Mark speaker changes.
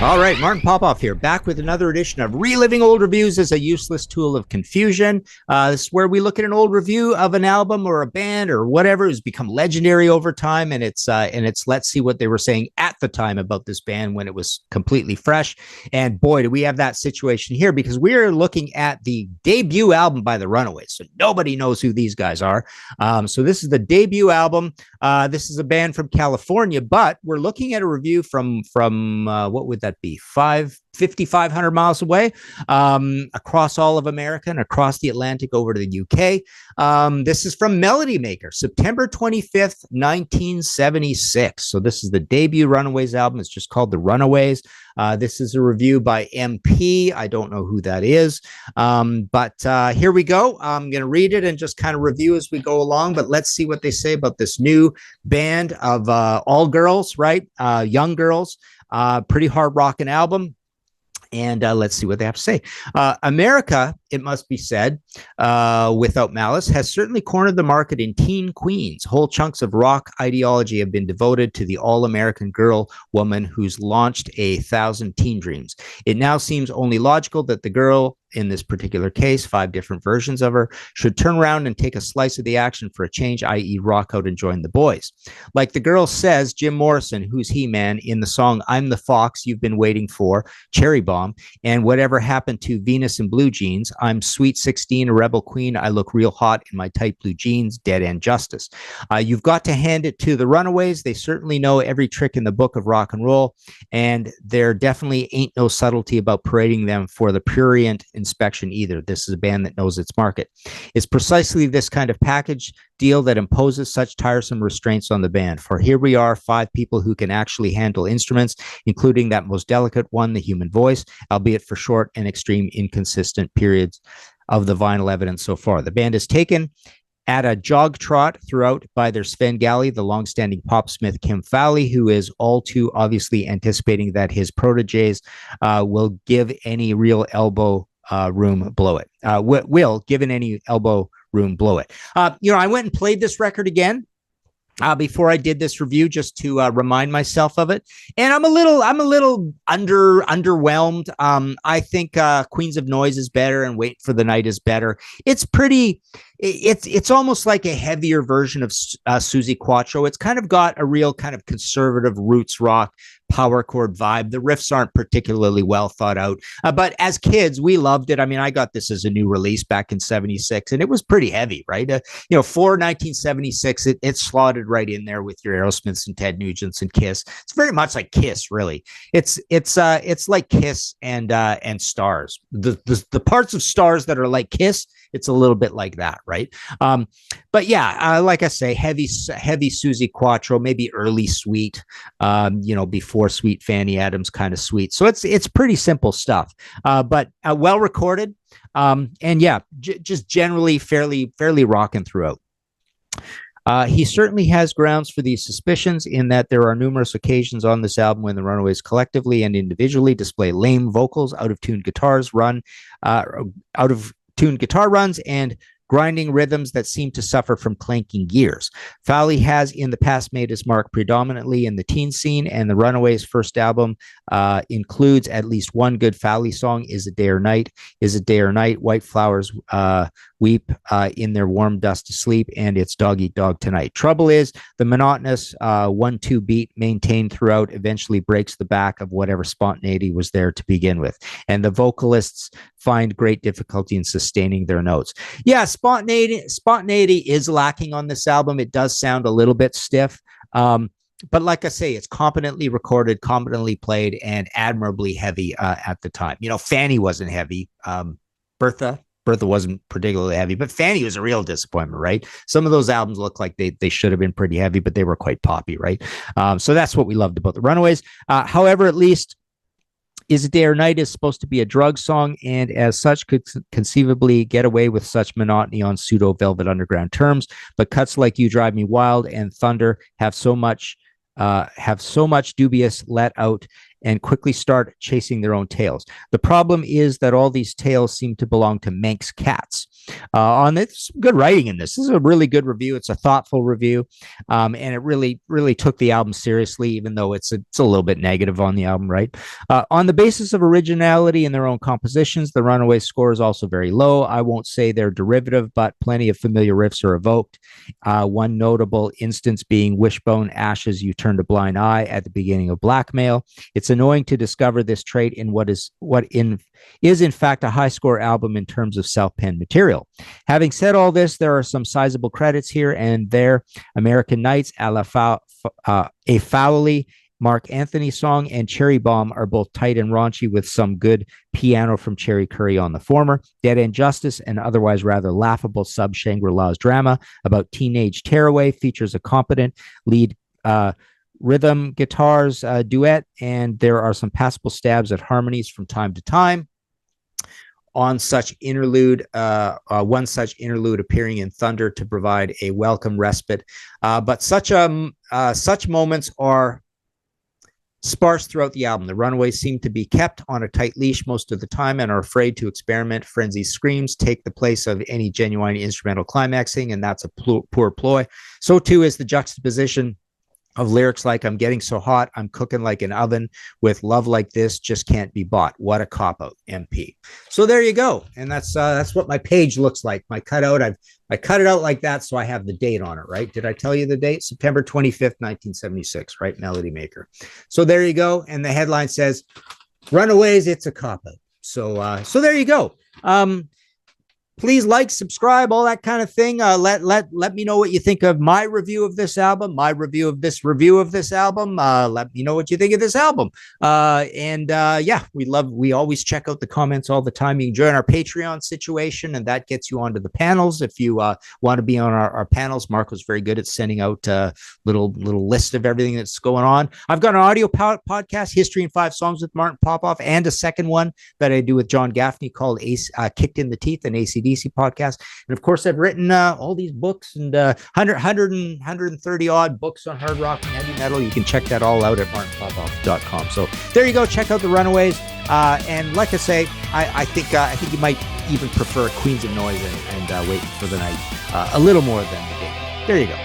Speaker 1: All right, Martin Popoff here, back with another edition of Reliving Old Reviews as a Useless Tool of Confusion. This is where we look at an old review of an album or a band or whatever who's become legendary over time, and it's let's see what they were saying at the time about this band when it was completely fresh. And boy, do we have that situation here, because we're looking at the debut album by the Runaways. So nobody knows who these guys are. So this is the debut album. This is a band from California, but we're looking at a review from what would that be? 5,500 miles away, across all of America and across the Atlantic over to the UK. This is from Melody Maker, September 25th, 1976. So this is the debut Runaways album. It's just called The Runaways. This is a review by MP. I don't know who that is, but here we go. I'm going to read it and just kind of review as we go along, but let's see what they say about this new band of all girls, right? Young girls. Pretty hard rocking album. And let's see what they have to say. America, it must be said, without malice, has certainly cornered the market in teen queens. Whole chunks of rock ideology have been devoted to the all-American girl woman who's launched 1,000 teen dreams. It now seems only logical that the girl, in this particular case, 5 different versions of her, should turn around and take a slice of the action for a change, i.e. rock out and join the boys. Like the girl says, Jim Morrison, who's He-Man, in the song I'm the Fox You've Been Waiting For, Cherry Bomb, and whatever happened to Venus in Blue Jeans, I'm Sweet 16, a rebel queen, I look real hot in my tight blue jeans, Dead End Justice. You've got to hand it to the Runaways. They certainly know every trick in the book of rock and roll, and there definitely ain't no subtlety about parading them for the prurient inspection either. This is a band that knows its market. It's precisely this kind of package deal that imposes such tiresome restraints on the band. For here we are, 5 people who can actually handle instruments, including that most delicate one, the human voice, albeit for short and extreme inconsistent periods of the vinyl evidence so far. The band is taken at a jog trot throughout by their Svengali, the longstanding popsmith Kim Fowley, who is all too obviously anticipating that his proteges will give any real elbow room blow it. Will, given any elbow room, blow it. I went and played this record again before I did this review, just to remind myself of it, and I'm a little underwhelmed. I think Queens of Noise is better, and Wait for the Night is better. It's almost like a heavier version of Susie Quattro. It's kind of got a real kind of conservative roots rock power chord vibe. The riffs aren't particularly well thought out, but as kids, we loved it. I mean, I got this as a new release back in 76, and it was pretty heavy, right? For 1976, it slotted right in there with your Aerosmiths and Ted Nugents and Kiss. It's very much like Kiss, really. It's like Kiss and Stars. The parts of Stars that are like Kiss, it's a little bit like that, right? But yeah, like I say, heavy Susie Quattro, maybe early Sweet, before Sweet Fanny Adams kind of Sweet. So it's pretty simple stuff, but well recorded, and yeah, just generally fairly rocking throughout. He certainly has grounds for these suspicions, in that there are numerous occasions on this album when the Runaways collectively and individually display lame vocals, out-of-tune guitar runs, and grinding rhythms that seem to suffer from clanking gears. Fowley has in the past made his mark predominantly in the teen scene, and the Runaways' first album includes at least one good Fowley song, Is It Day or Night? Is It Day or Night? White Flowers Weep in Their Warm Dust to Sleep, and It's Dog Eat Dog Tonight. Trouble is, the monotonous 1-2 beat maintained throughout eventually breaks the back of whatever spontaneity was there to begin with, and the vocalists find great difficulty in sustaining their notes. Yeah, spontaneity is lacking on this album. It does sound a little bit stiff, but like I say, it's competently recorded, competently played, and admirably heavy at the time. Fanny wasn't heavy. Bertha wasn't particularly heavy, but Fanny was a real disappointment, right? Some of those albums look like they should have been pretty heavy, but they were quite poppy, right? So that's what we loved about the Runaways. However, at least Is It Day or Night is supposed to be a drug song, and as such could conceivably get away with such monotony on pseudo Velvet Underground terms, but cuts like You Drive Me Wild and Thunder have so much dubious let out and quickly start chasing their own tails. The problem is that all these tails seem to belong to Manx cats. On this. Good writing in this. This is a really good review. It's a thoughtful review, and it really took the album seriously, even though it's a little bit negative on the album, right? On the basis of originality in their own compositions, the Runaways score is also very low. I won't say they're derivative, but plenty of familiar riffs are evoked. One notable instance being Wishbone Ashes You Turned a Blind Eye at the beginning of Blackmail. It's annoying to discover this trait in what is in fact a high score album in terms of self-penned material. Having said all this, there are some sizable credits here and there. American Nights, A Foully, Mark Anthony song, and Cherry Bomb are both tight and raunchy with some good piano from Cherry Curry on the former. Dead End Justice, an otherwise rather laughable sub Shangri-La's drama about teenage tearaway, features a competent lead rhythm guitars duet, and there are some passable stabs at harmonies from time to time. One such interlude appearing in Thunder to provide a welcome respite. But such moments are sparse throughout the album. The Runaways seem to be kept on a tight leash most of the time and are afraid to experiment. Frenzied screams take the place of any genuine instrumental climaxing, and that's a poor ploy. So too is the juxtaposition of lyrics like "I'm getting so hot, I'm cooking like an oven with love like this just can't be bought. What a cop-out, MP." So there you go, and that's what my page looks like. My cutout, I cut it out like that so I have the date on it, right? Did I tell you the date? September 25th, 1976, right? Melody Maker. So there you go, and the headline says, "Runaways, it's a cop-out." So there you go. Please like, subscribe, all that kind of thing. Let me know what you think of my review of this album, my review of this album. Let me know what you think of this album. Yeah, we always check out the comments all the time. You can join our Patreon situation, and that gets you onto the panels. If you want to be on our panels, Mark was very good at sending out a little list of everything that's going on. I've got an audio podcast, History in 5 Songs with Martin Popoff, and a second one that I do with John Gaffney called Kicked in the Teeth, an ACDC podcast. And of course, I've written all these books and 130 odd books on hard rock and heavy metal. You can check that all out at martinpopoff.com. So there you go. Check out the Runaways. And like I say, I think you might even prefer Queens of Noise and Waiting for the Night a little more than the game. There you go.